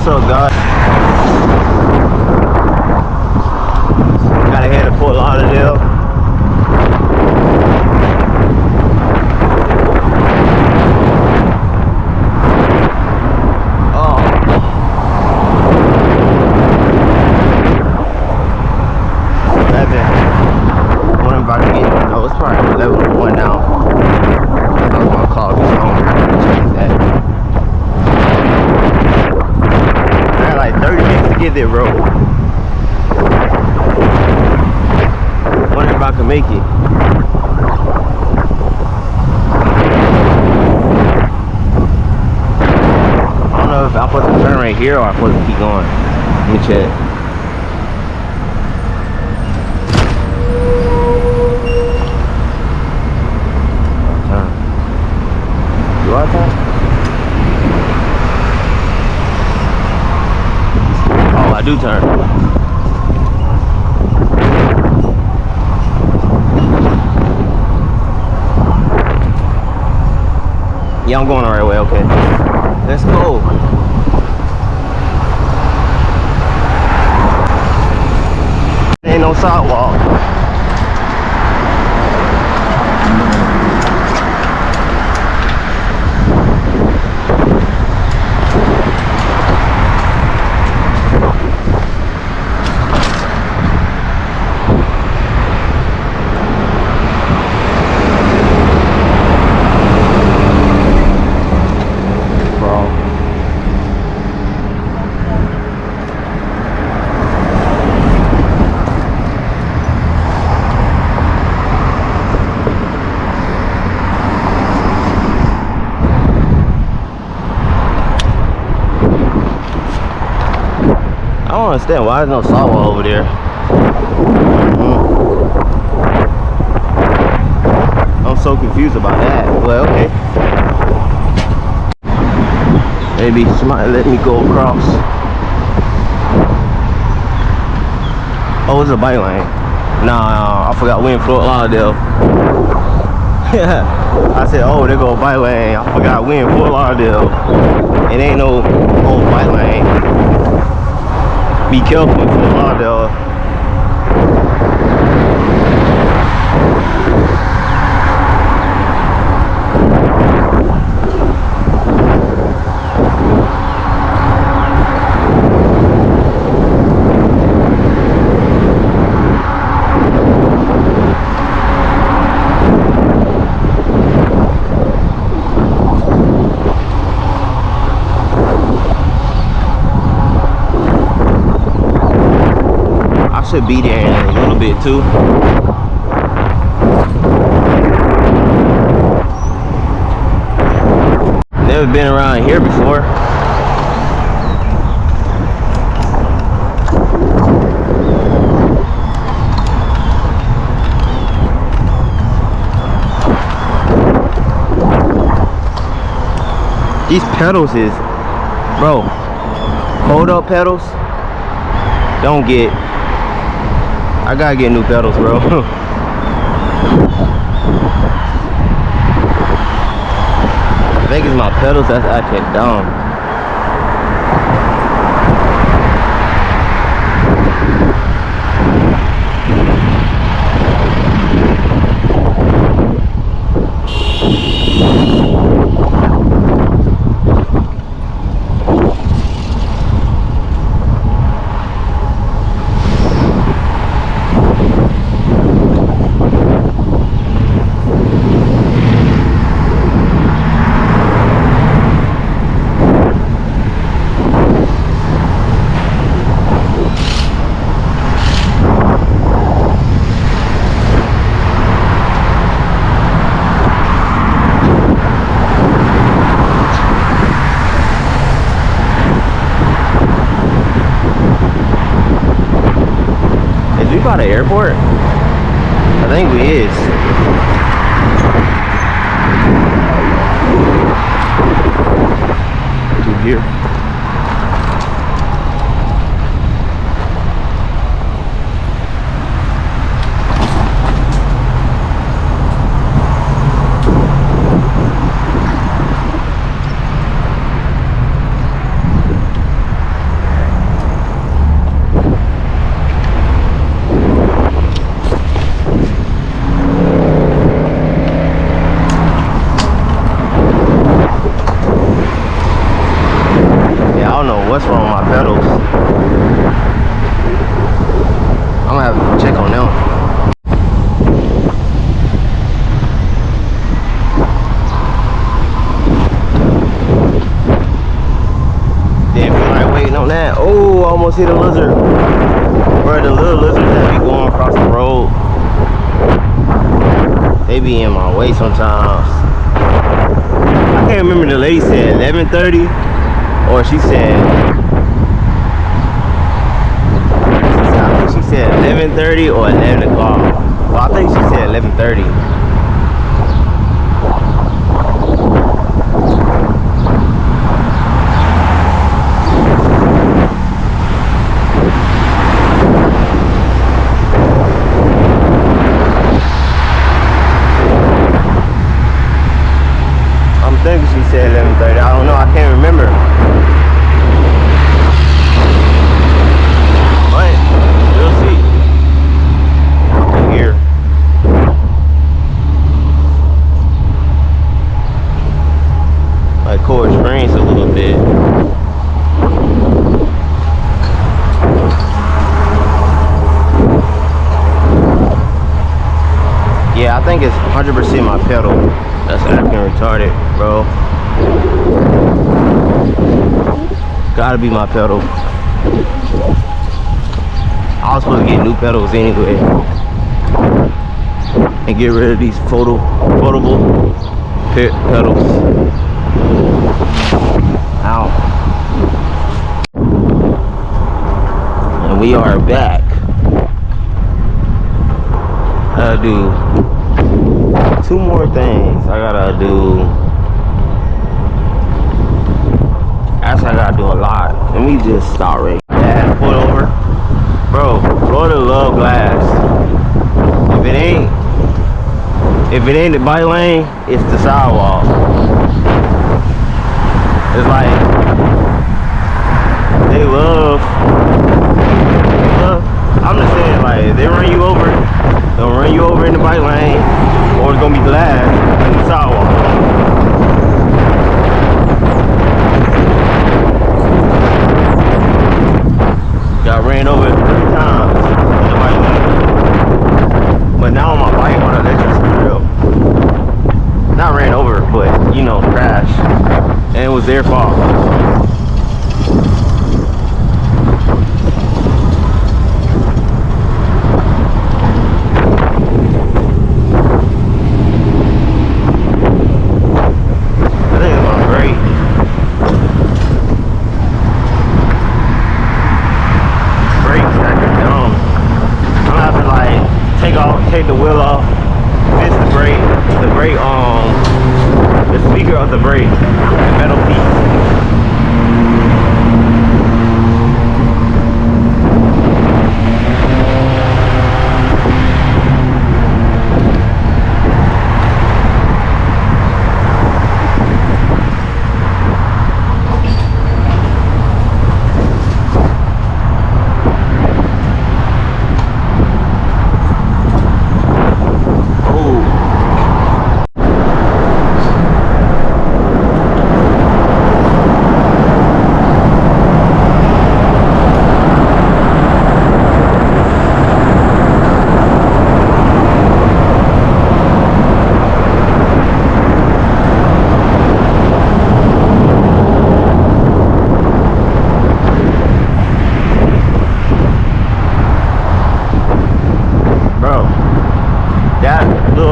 up, guys? Gotta head to Fort Lauderdale. Oh. What I'm about to get? No, it's probably 11:01 now. I was gonna call this home. Change that. I got like 30 minutes to get there, bro. Wonder if I can make it. I don't know if I'm supposed to turn right here or I'm supposed to keep going. Let me check. Do I turn? Oh, I do turn. Yeah, I'm going the right way, okay. Let's go. There ain't no sidewalk. I don't understand why there's no sidewalk over there. I'm so confused about that. Well, okay. Maybe somebody let me go across. Oh, it's a bike lane. Nah, I forgot we in Fort Lauderdale. I said, oh, there go a bike lane. I forgot we in Fort Lauderdale. It ain't no old bike lane. Be careful in Fort Lauderdale. Should be there in a little bit too. Never been around here before. These pedals is, bro, hold up pedals. Don't get. I gotta get new pedals, bro. I think it's my pedals that's actually dumb. By the airport? I think we is. Through here. don't know what's wrong with my pedals. I'm gonna have to check on them. Then we like waiting on that. Oh, I almost hit a lizard. Bro, the little lizards that be going across the road, they be in my way sometimes. I can't remember, the lady said 11:30 or she said, I think she said 11:30 or 11 o'clock. Well, I think she said 11:30. I think she said 11:30. I don't know. I can't remember. But we'll see. I'm here. My core strains a little bit. Yeah, I think it's 100% my pedal that's acting retarded, bro. Gotta be my pedal. I was supposed to get new pedals anyway and get rid of these foldable pedals. Ow. And we are back. I gotta do 2 more things. I gotta do. Actually, I gotta do a lot. Let me just start right. Yeah, pull over, bro. Florida love glass. If it ain't the bike lane, it's the sidewalk. It's like they love. I'm just saying, like, if they run you over, they'll run you over in the bike lane, or it's gonna be glass in the sidewalk. Got ran over 3 times in the bike lane. But now on my bike on an electric scooter, not ran over, but you know, crashed. And it was their fault. Take the wheel off, fix the brake, the speaker of the brake, the metal piece.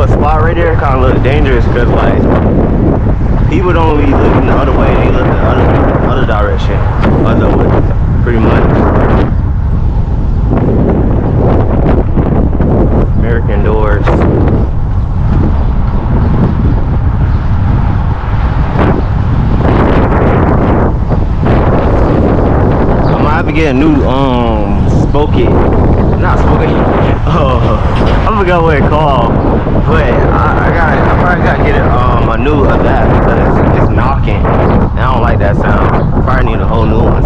Spot right there kind of look dangerous because like people don't be looking the other way, they look the other direction, other way, pretty much. American doors. I might have to get a new I forgot what it's called, but I probably gotta get a new adapt because it's knocking. And I don't like that sound. Probably need a whole new one.